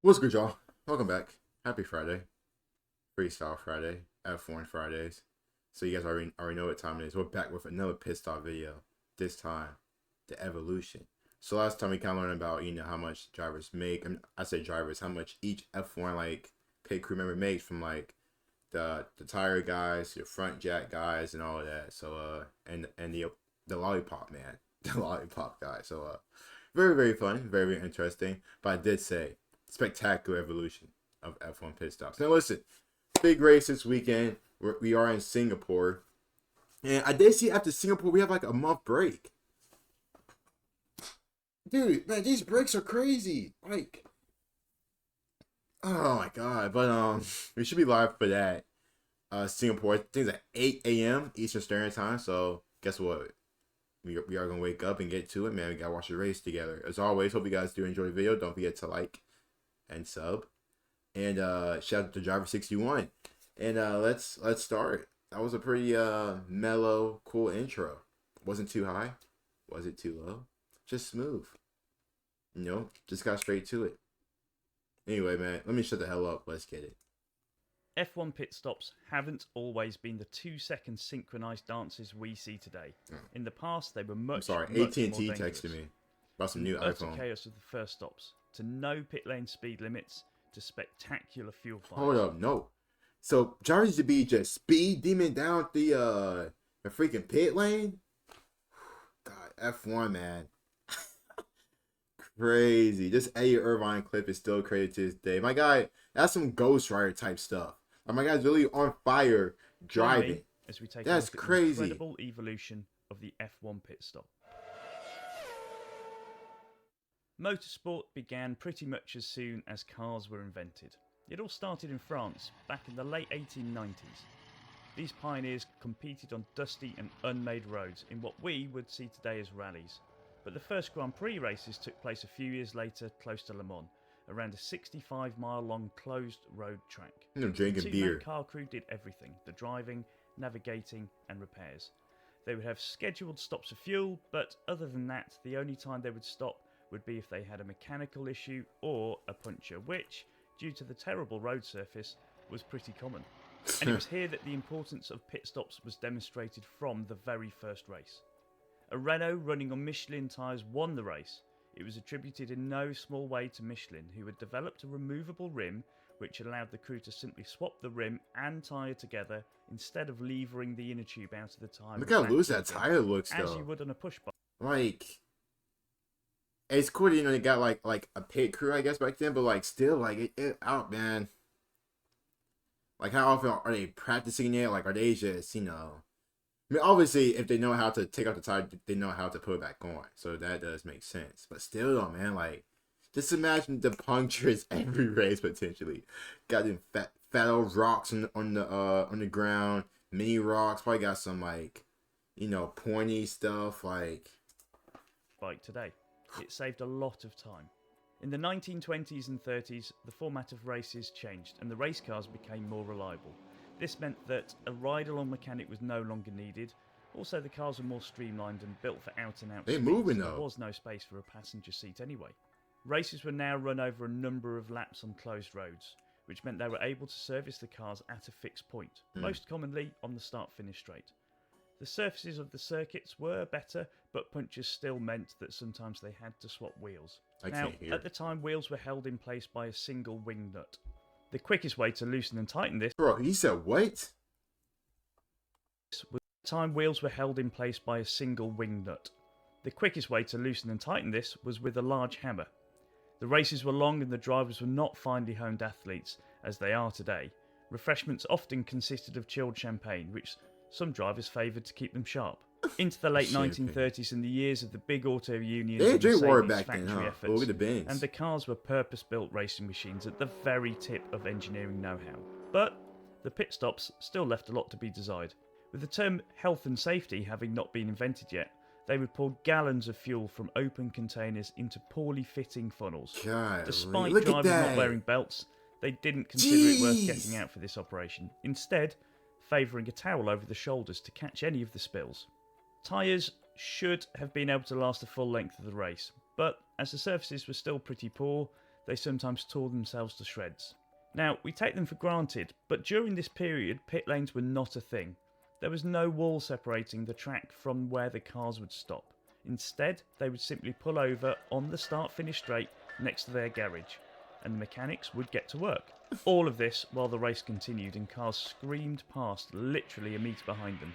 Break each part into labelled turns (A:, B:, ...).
A: What's good, y'all? Welcome back. Happy Friday. Freestyle Friday. F1 Fridays. So you guys already know what time it is. We're back with another pit stop video. This time, the evolution. So last time we kind of learned about, how much drivers make. I say drivers, how much each F1 pit crew member makes from the tire guys, your front jack guys, and all of that. So and the lollipop man, the lollipop guy. So very very fun, very very interesting. But I did say spectacular evolution of F1 pit stops. Now listen, big race this weekend. We are in Singapore, and I did see after Singapore we have like a month break. Dude, man, these breaks are crazy. Like, oh my god! But we should be live for that. Singapore, I think it's at 8 a.m. Eastern Standard Time. So guess what? We are gonna wake up and get to it, man. We gotta watch the race together. As always, hope you guys do enjoy the video. Don't forget to like and sub. And shout out to Driver 61. And let's start. That was a pretty mellow, cool intro. Wasn't too high, wasn't too low, just smooth. Just got straight to it. Anyway, man, let me shut the hell up. Let's get it.
B: F1 pit stops haven't always been the 2-second synchronized dances we see today. In the past, they were much.
A: I'm sorry,
B: much
A: AT&T
B: more
A: texted me about some new
B: utter
A: iPhone.
B: chaos of the first stops, to no pit lane speed limits, to spectacular fuel fires.
A: Hold up, no. So drivers to be just speed demon down the freaking pit lane. God, F1 man, crazy. This Eddie Irvine clip is still crazy to this day. My guy, that's some Ghost Rider type stuff. Like my guy's really on fire driving.
B: As we take
A: That's
B: a look at
A: crazy.
B: the incredible evolution of the F1 pit stop. Motorsport began pretty much as soon as cars were invented. It all started in France back in the late 1890s. These pioneers competed on dusty and unmade roads in what we would see today as rallies. But the first Grand Prix races took place a few years later close to Le Mans, around a 65-mile long closed road track.
A: Drinking
B: The
A: beer.
B: two-man car crew did everything: the driving, navigating and repairs. They would have scheduled stops for fuel, but other than that, the only time they would stop would be if they had a mechanical issue or a puncture, which, due to the terrible road surface, was pretty common. And it was here that the importance of pit stops was demonstrated from the very first race. A Renault running on Michelin tyres won the race. It was attributed in no small way to Michelin, who had developed a removable rim which allowed the crew to simply swap the rim and tyre together instead of levering the inner tube out of the tyre.
A: Look how loose that tire looks,
B: as
A: though.
B: you would on a push bike.
A: Like, it's cool, they got like a pit crew, I guess, back then, but still, it out, man. Like, how often are they practicing it? Like, are they just, I mean, obviously, if they know how to take out the tire, they know how to put it back on. So that does make sense. But still, though, man, just imagine the punctures every race potentially. Got them fat old rocks on the ground, mini rocks. Probably got some pointy stuff
B: Bike today. It saved a lot of time. In the 1920s and 30s, the format of races changed and the race cars became more reliable. This meant that a ride-along mechanic was no longer needed. Also, the cars were more streamlined and built for out-and-out
A: They
B: speeds.
A: moving,
B: There
A: though.
B: was no space for a passenger seat anyway. Races were now run over a number of laps on closed roads, which meant they were able to service the cars at a fixed point, most commonly on the start-finish straight. The surfaces of the circuits were better, but punctures still meant that sometimes they had to swap wheels. Now, at the time, wheels were held in place by a single wing nut. The quickest way to loosen and tighten this
A: Bro, he said what?
B: wheels were held in place by a single wing nut. The quickest way to loosen and tighten this was with a large hammer. The races were long and the drivers were not finely honed athletes as they are today. Refreshments often consisted of chilled champagne, which some drivers favoured to keep them sharp. Into the late
A: Champagne.
B: 1930s and the years of the big auto unions
A: They
B: and
A: drink water
B: Mercedes
A: back then,
B: factory
A: huh?
B: efforts,
A: Look at the bins.
B: and the cars were purpose-built racing machines at the very tip of engineering know-how. But the pit stops still left a lot to be desired. With the term health and safety having not been invented yet, they would pour gallons of fuel from open containers into poorly fitting funnels.
A: God,
B: Despite
A: look at
B: drivers
A: that.
B: not wearing belts, they didn't consider it worth
A: Jeez.
B: getting out for this operation, instead favouring a towel over the shoulders to catch any of the spills. Tyres should have been able to last the full length of the race, but as the surfaces were still pretty poor, they sometimes tore themselves to shreds. Now, we take them for granted, but during this period, pit lanes were not a thing. There was no wall separating the track from where the cars would stop. Instead, they would simply pull over on the start-finish straight next to their garage, and the mechanics would get to work. All of this while the race continued and cars screamed past literally a metre behind them.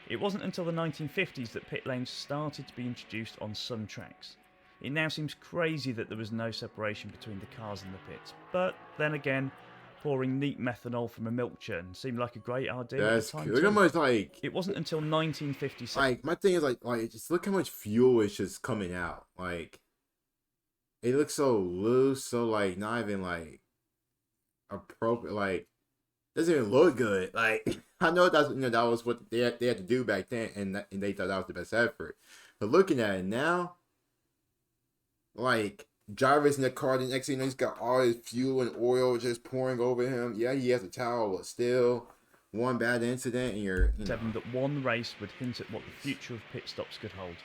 B: It wasn't until the 1950s that pit lanes started to be introduced on some tracks. It now seems crazy that there was no separation between the cars and the pits, but then again, pouring neat methanol from a milk churn seemed like a great idea
A: That's
B: at the time
A: look how
B: too.
A: much like
B: It wasn't until 1957.
A: like my thing is like just look how much fuel is just coming out. Like it looks so loose, so like not even like appropriate. Like doesn't even look good. Like I know that's that was what they had to do back then, and they thought that was the best effort. But looking at it now, like driver's in the car, the next thing you know, he's got all his fuel and oil just pouring over him. Yeah, he has a towel, but still, one bad incident and you're.
B: That one race would hint at what the future of pit stops could hold.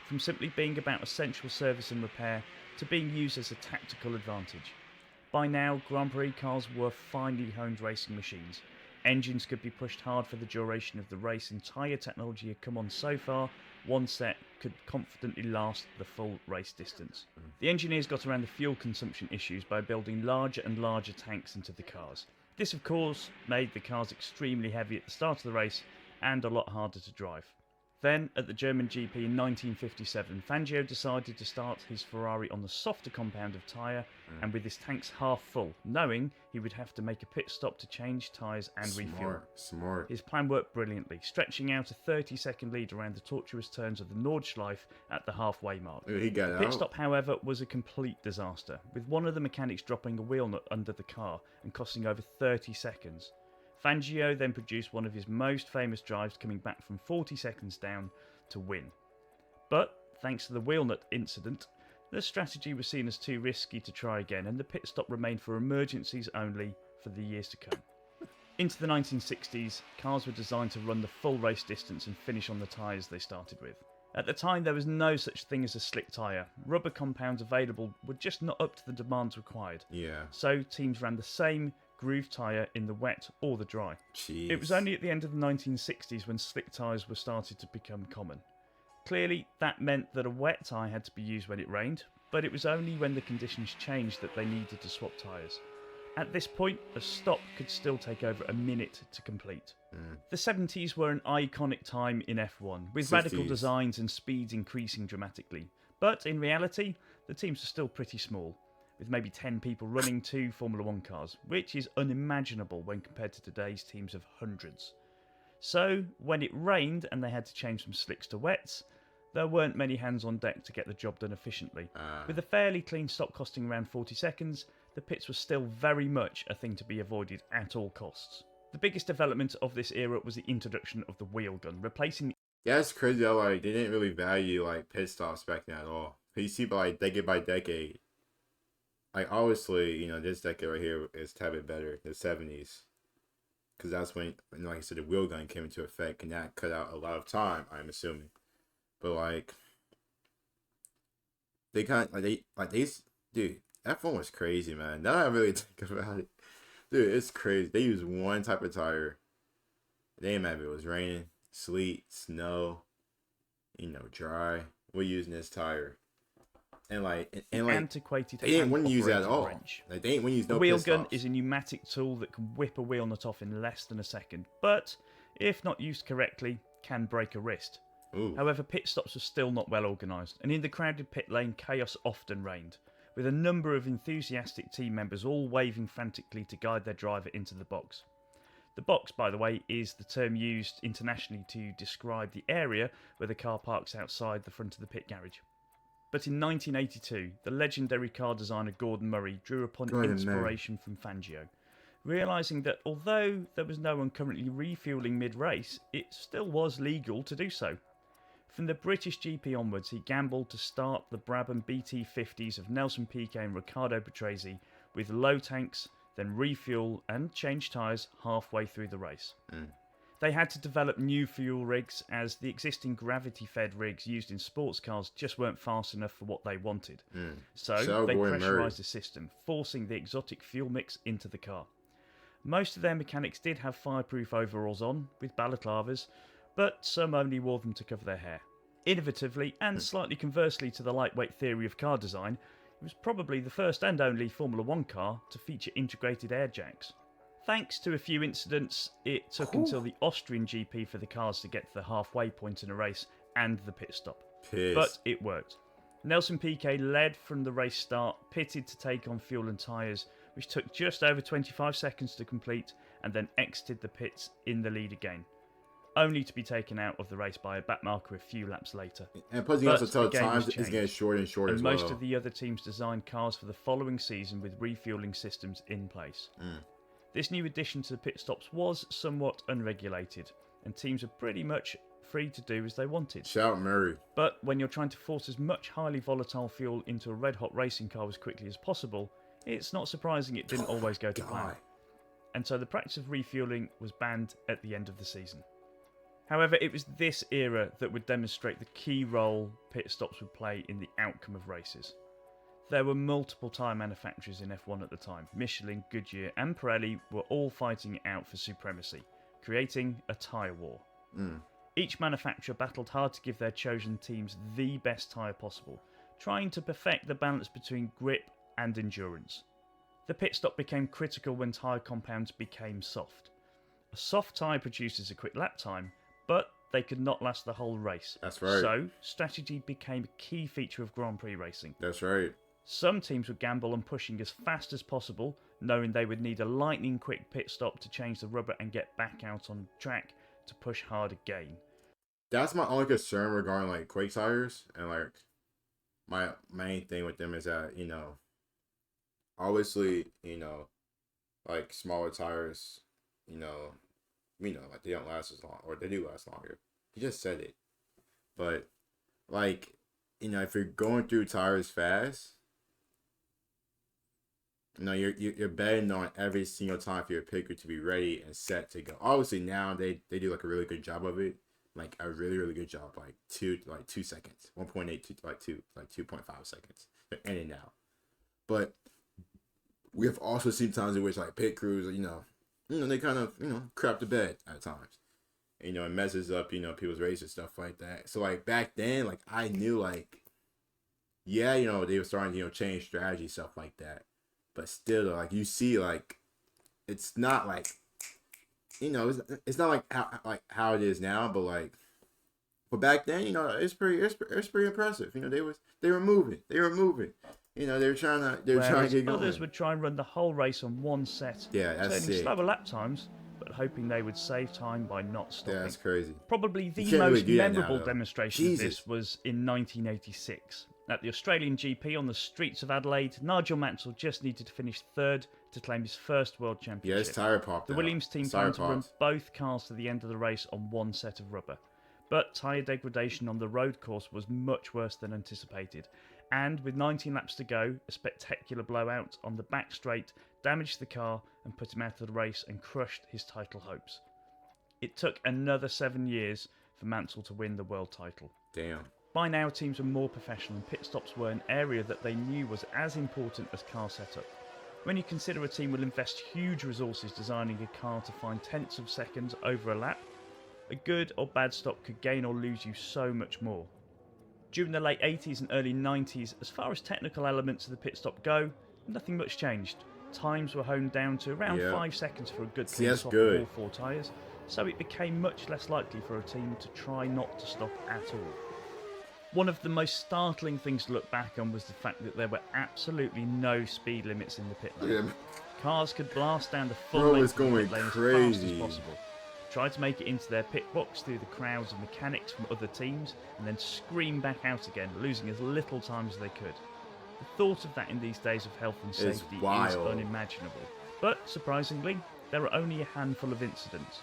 B: From simply being about essential service and repair to being used as a tactical advantage. By now, Grand Prix cars were finely honed racing machines. Engines could be pushed hard for the duration of the race, and tyre technology had come on so far, one set could confidently last the full race distance. The engineers got around the fuel consumption issues by building larger and larger tanks into the cars. This, of course, made the cars extremely heavy at the start of the race and a lot harder to drive. Then, at the German GP in 1957, Fangio decided to start his Ferrari on the softer compound of tyre and with his tanks half full, knowing he would have to make a pit stop to change tyres and refuel.
A: Smart.
B: His plan worked brilliantly, stretching out a 30-second lead around the tortuous turns of the Nordschleife at the halfway mark.
A: He got
B: The pit
A: out.
B: stop, however, was a complete disaster, with one of the mechanics dropping a wheel nut under the car and costing over 30 seconds. Fangio then produced one of his most famous drives, coming back from 40 seconds down to win. But, thanks to the wheel nut incident, the strategy was seen as too risky to try again, and the pit stop remained for emergencies only for the years to come. Into the 1960s, cars were designed to run the full race distance and finish on the tyres they started with. At the time, there was no such thing as a slick tyre. Rubber compounds available were just not up to the demands required.
A: Yeah.
B: So teams ran the same groove tyre in the wet or the dry.
A: Jeez.
B: It was only at the end of the 1960s when slick tyres were started to become common. Clearly, that meant that a wet tyre had to be used when it rained, but it was only when the conditions changed that they needed to swap tyres. At this point, a stop could still take over a minute to complete. The 70s were an iconic time in F1, with radical
A: 60s.
B: designs and speeds increasing dramatically. But in reality, the teams are still pretty small, with maybe 10 people running 2 Formula 1 cars, which is unimaginable when compared to today's teams of hundreds. So, when it rained and they had to change from slicks to wets, there weren't many hands on deck to get the job done efficiently. With a fairly clean stop costing around 40 seconds, the pits were still very much a thing to be avoided at all costs. The biggest development of this era was the introduction of the wheel gun, replacing
A: Yeah, it's crazy how like they didn't really value like pit stops back then at all. You see by decade. Like obviously, this decade right here is a tad bit better, the 70s. Because that's when, like I said, the wheel gun came into effect, and that cut out a lot of time, I'm assuming. But like they kind of dude, F1 was crazy, man. Now I really think about it. Dude, it's crazy. They use one type of tire. They didn't matter if it was raining, sleet, snow, dry. We're using this tire. And
B: antiquated
A: they didn't want to use that at
B: hand-operated
A: all.
B: wrench.
A: Like, they didn't want to use
B: The
A: no
B: wheel
A: pit
B: gun
A: stops.
B: is a pneumatic tool that can whip a wheel nut off in less than a second, but if not used correctly, can break a wrist.
A: Ooh.
B: However, pit stops were still not well organised, and in the crowded pit lane, chaos often reigned, with a number of enthusiastic team members all waving frantically to guide their driver into the box. The box, by the way, is the term used internationally to describe the area where the car parks outside the front of the pit garage. But in 1982, the legendary car designer Gordon Murray drew upon inspiration from Fangio, realising that although there was no one currently refuelling mid-race, it still was legal to do so. From the British GP onwards, he gambled to start the Brabham BT50s of Nelson Piquet and Riccardo Patrese with low tanks, then refuel and change tyres halfway through the race. They had to develop new fuel rigs as the existing gravity-fed rigs used in sports cars just weren't fast enough for what they wanted. So
A: Shout out
B: they
A: Gordon Murray.
B: pressurised the system, forcing the exotic fuel mix into the car. Most of their mechanics did have fireproof overalls on, with balaclavas, but some only wore them to cover their hair. Innovatively, and slightly conversely to the lightweight theory of car design, it was probably the first and only Formula One car to feature integrated air jacks. Thanks to a few incidents, it took until the Austrian GP for the cars to get to the halfway point in a race and the pit stop.
A: Piss.
B: But it worked. Nelson Piquet led from the race start, pitted to take on fuel and tyres, which took just over 25 seconds to complete, and then exited the pits in the lead again, only to be taken out of the race by a backmarker a few laps later.
A: And plus, you
B: But
A: also tell
B: the game
A: times
B: has
A: it's getting shorter and shorter
B: And
A: as
B: most
A: well.
B: of the other teams designed cars for the following season with refueling systems in place. This new addition to the pit stops was somewhat unregulated, and teams were pretty much free to do as they wanted.
A: Shout out Murray.
B: But when you're trying to force as much highly volatile fuel into a red-hot racing car as quickly as possible, it's not surprising it didn't always go to plan. And so the practice of refueling was banned at the end of the season. However, it was this era that would demonstrate the key role pit stops would play in the outcome of races. There were multiple tyre manufacturers in F1 at the time. Michelin, Goodyear and Pirelli were all fighting it out for supremacy, creating a tyre war. Each manufacturer battled hard to give their chosen teams the best tyre possible, trying to perfect the balance between grip and endurance. The pit stop became critical when tyre compounds became soft. A soft tyre produces a quick lap time, but they could not last the whole race.
A: That's right.
B: So, strategy became a key feature of Grand Prix racing.
A: That's right.
B: Some teams would gamble on pushing as fast as possible, knowing they would need a lightning quick pit stop to change the rubber and get back out on track to push hard again.
A: That's my only concern regarding like quake tires, and like my main thing with them is that, you know, obviously, you know, like smaller tires, you know, like they don't last as long, or they do last longer. He just said it. But like, you know, if you're going through tires fast, you know, you're betting on every single time for your picker to be ready and set to go. Obviously now they do like a really good job of it. Like a really, really good job. Like 2 seconds. 1.8 to 2.5 seconds. They're in and out. But we have also seen times in which like pit crews, you know, they kind of, you know, crap the bed at times. You know, it messes up, you know, people's races and stuff like that. So like back then, like I knew like, yeah, you know, they were starting to, you know, change strategy, stuff like that. But still, like you see, like it's not like, you know, it's not like how it is now, but like, but back then, you know, it's pretty impressive. You know, they were moving. You know, they were trying to get going.
B: Others would try and run the whole race on one set,
A: Yeah, that's
B: turning
A: sick.
B: slower lap times, but hoping they would save time by not stopping.
A: Yeah, that's crazy.
B: Probably the
A: You can't really
B: most
A: do that now,
B: memorable
A: though.
B: demonstration
A: Jesus.
B: of this was in 1986. At the Australian GP on the streets of Adelaide, Nigel Mansell just needed to finish third to claim his first world
A: Yeah,
B: championship.
A: it's tire popped.
B: The
A: out.
B: Williams team
A: Tire
B: planned to run
A: popped.
B: both cars to the end of the race on one set of rubber. But tyre degradation on the road course was much worse than anticipated. And with 19 laps to go, a spectacular blowout on the back straight damaged the car and put him out of the race and crushed his title hopes. It took another 7 years for Mansell to win the world title.
A: Damn.
B: By now, teams were more professional and pit stops were an area that they knew was as important as car setup. When you consider a team will invest huge resources designing a car to find tenths of seconds over a lap, a good or bad stop could gain or lose you so much more. During the late 80s and early 90s, as far as technical elements of the pit stop go, nothing much changed. Times were honed down to around 5 seconds for a good clean
A: that's
B: stop
A: good.
B: of all 4 tyres, so it became much less likely for a team to try not to stop at all. One of the most startling things to look back on was the fact that there were absolutely no speed limits in the pit lane.
A: Yeah.
B: Cars could blast down the full
A: Bro,
B: length
A: it's
B: of the
A: going
B: pit lane as fast
A: crazy.
B: as possible, try to make it into their pit box through the crowds of mechanics from other teams, and then scream back out again, losing as little time as they could. The thought of that in these days of health and
A: It's
B: safety is
A: wild.
B: unimaginable. But, surprisingly, there are only a handful of incidents.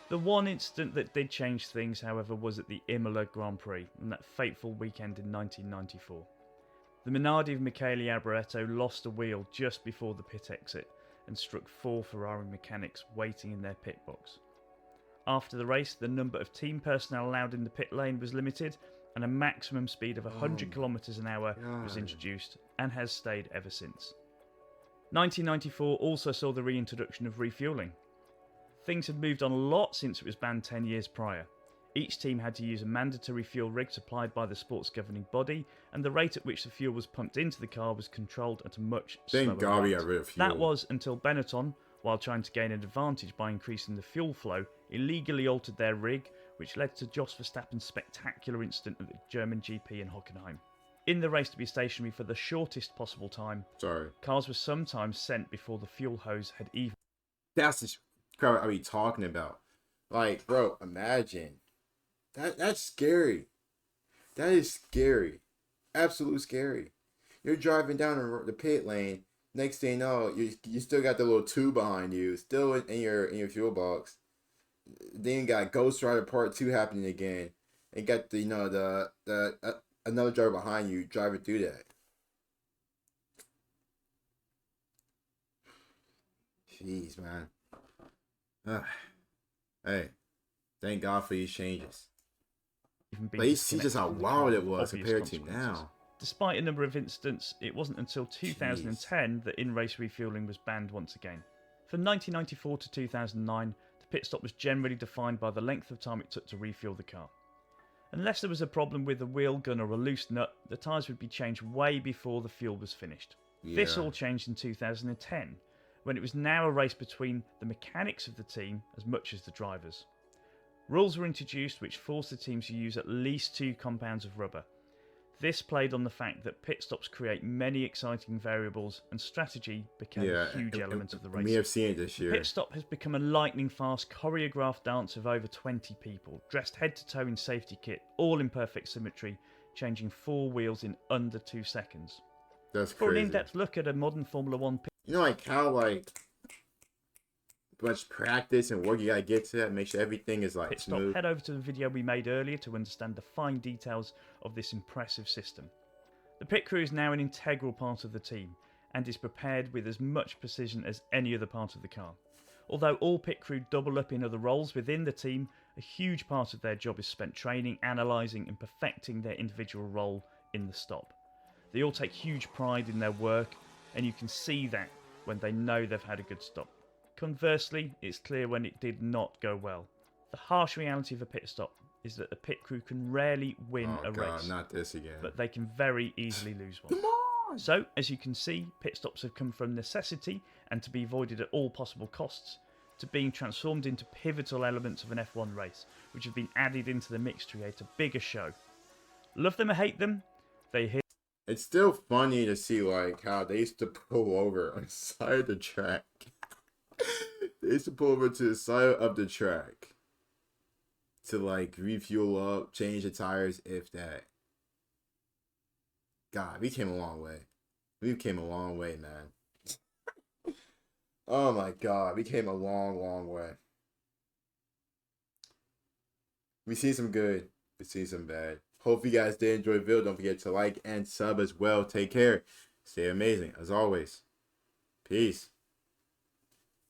B: The one incident that did change things, however, was at the Imola Grand Prix on that fateful weekend in 1994. The Minardi of Michele Alboreto lost a wheel just before the pit exit and struck 4 Ferrari mechanics waiting in their pit box. After the race, the number of team personnel allowed in the pit lane was limited, and a maximum speed of 100 kilometers an hour was
A: God.
B: introduced and has stayed ever since. 1994 also saw the reintroduction of refueling. Things had moved on a lot since it was banned 10 years prior. Each team had to use a mandatory fuel rig supplied by the sport's governing body, and the rate at which the fuel was pumped into the car was controlled at a much slower
A: Thank God we
B: rate.
A: got rid of fuel.
B: That was until Benetton, while trying to gain an advantage by increasing the fuel flow, illegally altered their rig, which led to Jos Verstappen's spectacular incident at the German GP in Hockenheim. In the race to be stationary for the shortest possible time,
A: Sorry.
B: cars were sometimes sent before the fuel hose had even...
A: That's the crap I be talking about. Like, bro, imagine. That's scary. That is scary. Absolute scary. You're driving down the pit lane. Next thing you know, you still got the little tube behind you, still in your fuel box. Then you got Ghost Rider Part 2 happening again. And you got the another driver behind you driving through that. Jeez, man. Hey, thank God for these changes.
B: be
A: But you see just how
B: disconnected from the
A: wild
B: car
A: it
B: with
A: was
B: obvious
A: compared to
B: consequences.
A: now.
B: Despite a number of incidents, it wasn't until 2010 that in-race refueling was banned once again. From 1994 to 2009, the pit stop was generally defined by the length of time it took to refuel the car. Unless there was a problem with a wheel gun or a loose nut, the tyres would be changed way before the fuel was finished. This
A: Yeah.
B: all changed in 2010, when it was now a race between the mechanics of the team as much as the drivers. Rules were introduced which forced the teams to use at least 2 compounds of rubber. This played on the fact that pit stops create many exciting variables, and strategy became a huge element of the race.
A: We have seen it this year.
B: Pit stop has become a lightning-fast, choreographed dance of over 20 people, dressed head to toe in safety kit, all in perfect symmetry, changing 4 wheels in under 2 seconds.
A: That's
B: For an
A: crazy.
B: in-depth look at a modern Formula One pit
A: You know, like how much practice and work you gotta get to that, make sure everything is like
B: stop,
A: smooth.
B: head over to the video we made earlier to understand the fine details of this impressive system. The pit crew is now an integral part of the team, and is prepared with as much precision as any other part of the car. Although all pit crew double up in other roles within the team, a huge part of their job is spent training, analysing and perfecting their individual role in the stop. They all take huge pride in their work, and you can see that when they know they've had a good stop. Conversely, it's clear when it did not go well. The harsh reality of a pit stop is that the pit crew can rarely win
A: Oh
B: a
A: God,
B: race,
A: not this again.
B: but they can very easily lose one.
A: Come on!
B: So, as you can see, pit stops have come from necessity and to be avoided at all possible costs, to being transformed into pivotal elements of an F1 race, which have been added into the mix to create a bigger show. Love them or hate them, they hit.
A: It's still funny to see like how they used to pull over on the side of the track. They used to pull over to the side of the track to like refuel up, change the tires, if that. God, we came a long way. We came a long way, man. Oh my God, we came a long, long way. We see some good, we see some bad. Hope you guys did enjoy the video. Don't forget to like and sub as well. Take care. Stay amazing as always. Peace.